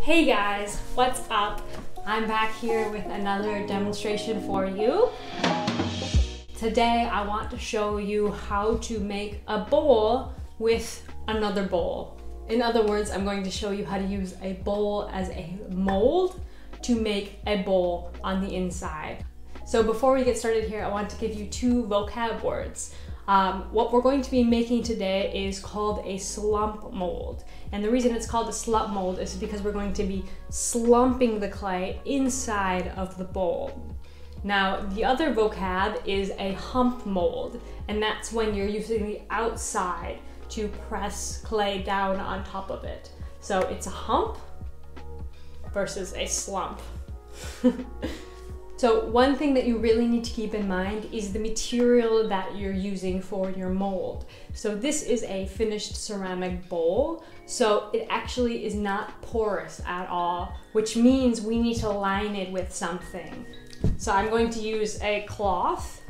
Hey guys, what's up? I'm back here with another demonstration for you. Today I want to show you how to make a bowl with another bowl. In other words, I'm going to show you how to use a bowl as a mold to make a bowl on the inside. So before we get started here, I want to give you two vocab words. What we're going to be making today is called a slump mold. And the reason it's called a slump mold is because we're going to be slumping the clay inside of the bowl. Now, the other vocab is a hump mold, and that's when you're using the outside to press clay down on top of it. So it's a hump versus a slump. So one thing that you really need to keep in mind is the material that you're using for your mold. So this is a finished ceramic bowl, so it actually is not porous at all, which means we need to line it with something. So I'm going to use a cloth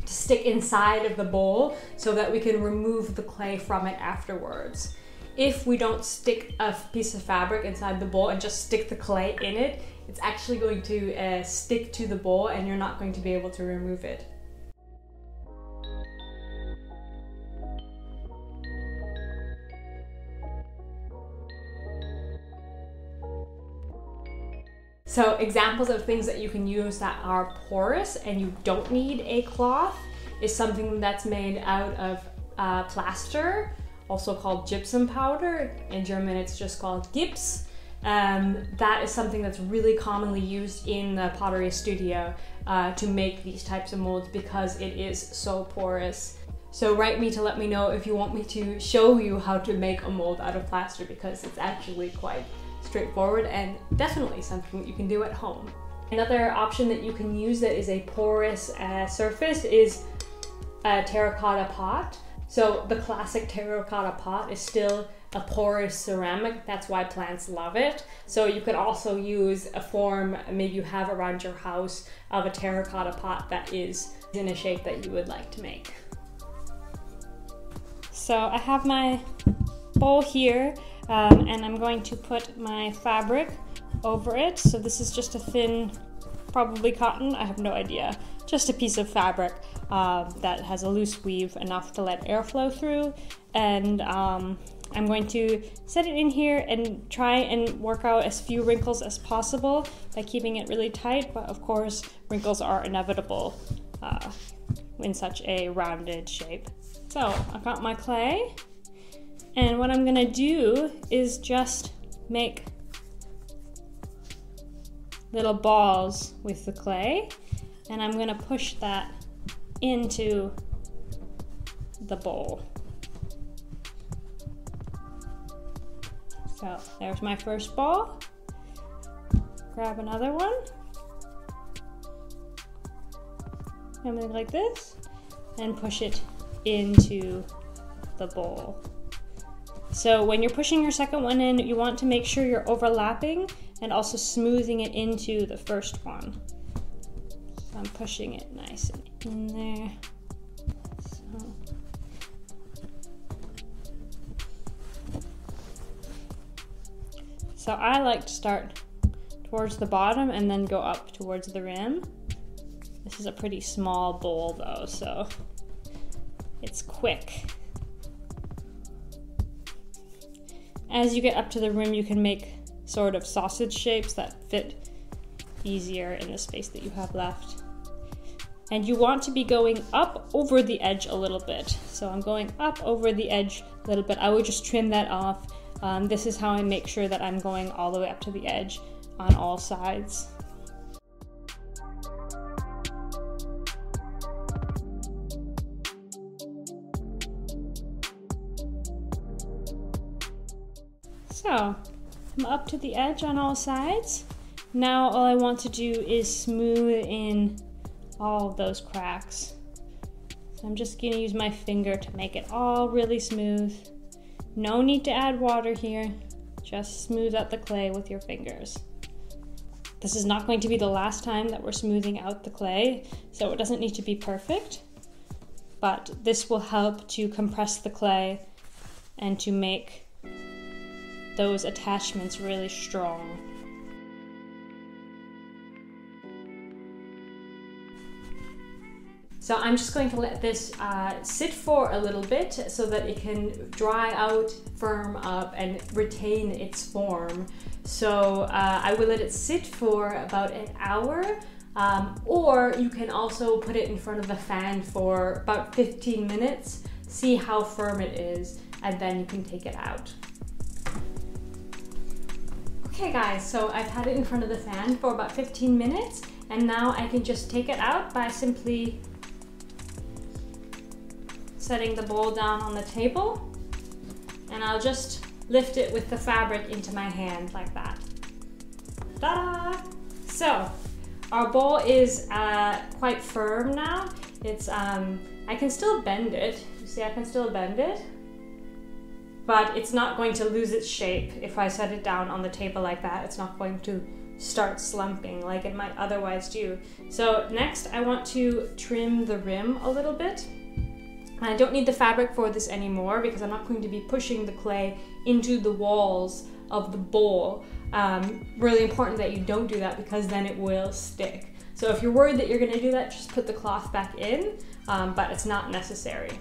to stick inside of the bowl so that we can remove the clay from it afterwards. If we don't stick a piece of fabric inside the bowl and just stick the clay in it, it's actually going to stick to the bowl and you're not going to be able to remove it. So examples of things that you can use that are porous and you don't need a cloth is something that's made out of plaster, also called gypsum powder. In German it's just called Gips. That is something that's really commonly used in the pottery studio to make these types of molds because it is so porous. So write me to let me know if you want me to show you how to make a mold out of plaster, because it's actually quite straightforward and definitely something that you can do at home. Another option that you can use that is a porous surface is a terracotta pot. So the classic terracotta pot is still a porous ceramic. That's why plants love it. So you could also use a form maybe you have around your house of a terracotta pot that is in a shape that you would like to make. So I have my bowl here and I'm going to put my fabric over it. So this is just a thin, probably cotton, I have no idea, just a piece of fabric that has a loose weave enough to let air flow through. And I'm going to set it in here and try and work out as few wrinkles as possible by keeping it really tight, but of course wrinkles are inevitable in such a rounded shape. So I've got my clay, and what I'm gonna do is just make little balls with the clay, and I'm gonna push that into the bowl. So there's my first ball. Grab another one. Something like this, and push it into the bowl. So when you're pushing your second one in, you want to make sure you're overlapping and also smoothing it into the first one. So I'm pushing it nice and in there. So I like to start towards the bottom and then go up towards the rim. This is a pretty small bowl though, so it's quick. As you get up to the rim, you can make sort of sausage shapes that fit easier in the space that you have left. And you want to be going up over the edge a little bit. So I'm going up over the edge a little bit. I would just trim that off. This is how I make sure that I'm going all the way up to the edge on all sides. So I'm up to the edge on all sides. Now all I want to do is smooth in all of those cracks. So I'm just going to use my finger to make it all really smooth. No need to add water here, just smooth out the clay with your fingers. This is not going to be the last time that we're smoothing out the clay, so it doesn't need to be perfect, but this will help to compress the clay and to make those attachments really strong. So I'm just going to let this sit for a little bit so that it can dry out, firm up, and retain its form. So I will let it sit for about an hour, or you can also put it in front of the fan for about 15 minutes, see how firm it is, and then you can take it out. Okay guys, so I've had it in front of the fan for about 15 minutes, and now I can just take it out by simply setting the bowl down on the table, and I'll just lift it with the fabric into my hand like that. Ta-da! So our bowl is quite firm now. It's I can still bend it. You see, I can still bend it, but it's not going to lose its shape. If I set it down on the table like that, it's not going to start slumping like it might otherwise do. So next I want to trim the rim a little bit. I don't need the fabric for this anymore because I'm not going to be pushing the clay into the walls of the bowl. Really important that you don't do that because then it will stick. So if you're worried that you're going to do that, just put the cloth back in, but it's not necessary.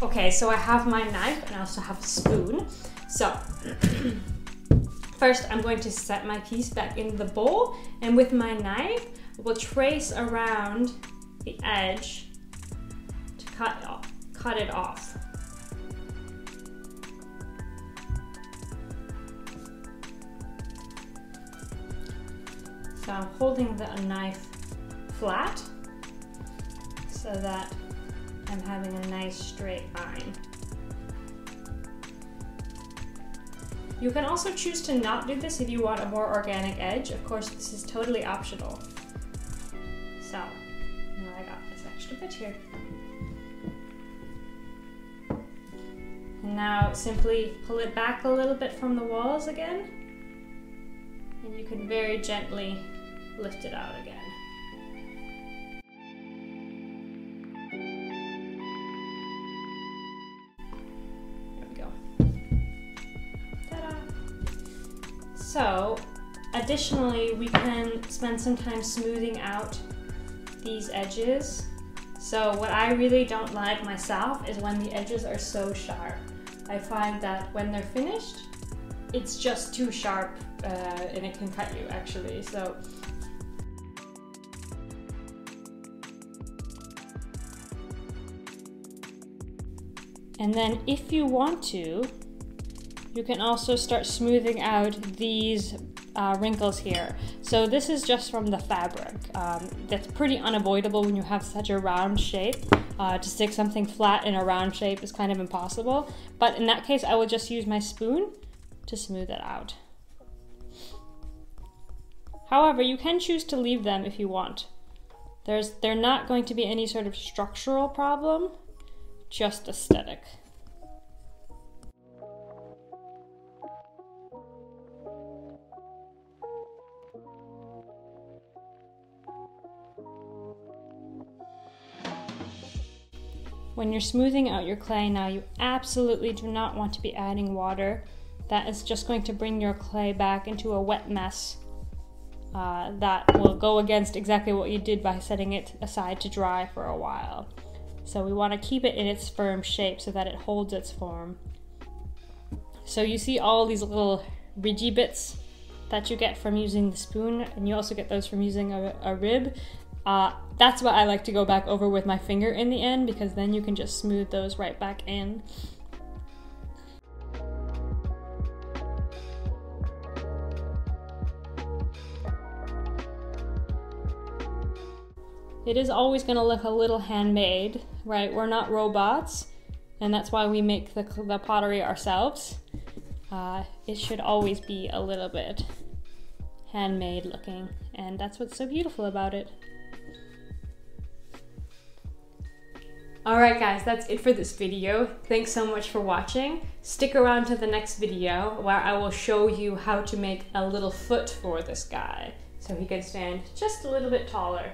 Okay, so I have my knife and I also have a spoon. So first I'm going to set my piece back into the bowl, and with my knife we'll trace around the edge to cut it off. So I'm holding the knife flat so that I'm having a nice straight line. You can also choose to not do this if you want a more organic edge. Of course, this is totally optional. So, now I got this extra bit here. And now simply pull it back a little bit from the walls again, and you can very gently lift it out again. There we go. Ta-da! So, additionally, we can spend some time smoothing out these edges. So what I really don't like myself is when the edges are so sharp. I find that when they're finished, it's just too sharp and it can cut you actually. So and then if you want to, you can also start smoothing out these wrinkles here. So this is just from the fabric. That's pretty unavoidable when you have such a round shape. To stick something flat in a round shape is kind of impossible. But in that case, I will just use my spoon to smooth it out. However, you can choose to leave them if you want. They're not going to be any sort of structural problem, just aesthetic. When you're smoothing out your clay now, you absolutely do not want to be adding water. That is just going to bring your clay back into a wet mess. That will go against exactly what you did by setting it aside to dry for a while. So we want to keep it in its firm shape so that it holds its form. So you see all these little ridgy bits that you get from using the spoon, and you also get those from using a rib. That's what I like to go back over with my finger in the end, because then you can just smooth those right back in. It is always going to look a little handmade, right? We're not robots, and that's why we make the pottery ourselves. It should always be a little bit handmade looking, and that's what's so beautiful about it. Alright guys, that's it for this video. Thanks so much for watching. Stick around to the next video where I will show you how to make a little foot for this guy so he can stand just a little bit taller.